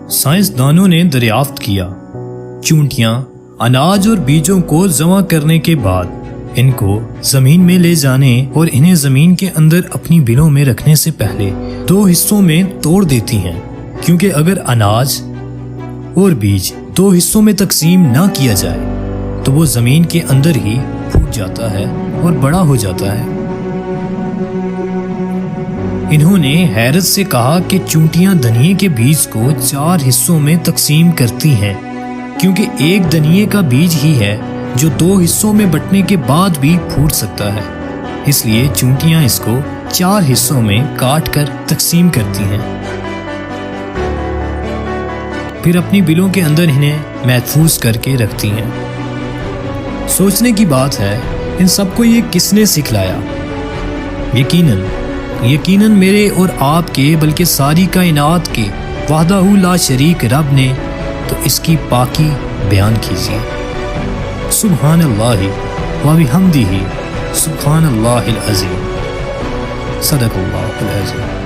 سائنسدانوں نے دریافت کیا چونٹیاں اناج اور بیجوں کو جمع کرنے کے بعد ان کو زمین میں لے جانے اور انہیں زمین کے اندر اپنی بلوں میں رکھنے سے پہلے 2 حصوں میں توڑ دیتی ہیں، کیونکہ اگر اناج اور بیج 2 حصوں میں تقسیم نہ کیا جائے تو وہ زمین کے اندر ہی پھوٹ جاتا ہے اور بڑا ہو جاتا ہے۔ انہوں نے حیرت سے کہا کہ چونٹیاں دھنیے کے بیج کو 4 حصوں میں تقسیم کرتی ہیں، کیونکہ ایک دھنیے کا بیج ہی ہے جو 2 حصوں میں بٹنے کے بعد بھی پھوٹ سکتا ہے، اس لیے چونٹیاں اس کو 4 حصوں میں کاٹ کر تقسیم کرتی ہیں، پھر اپنی بلوں کے اندر انہیں محفوظ کر کے رکھتی ہیں۔ سوچنے کی بات ہے ان سب کو یہ کس نے سکھلایا؟ یقیناً میرے اور آپ کے بلکہ ساری کائنات کے وحدہ لا شریک رب نے، تو اس کی پاکی بیان کیجیے۔ سبحان اللہ و بحمدہ، سبحان اللہ العظیم، صدق اللہ العظیم۔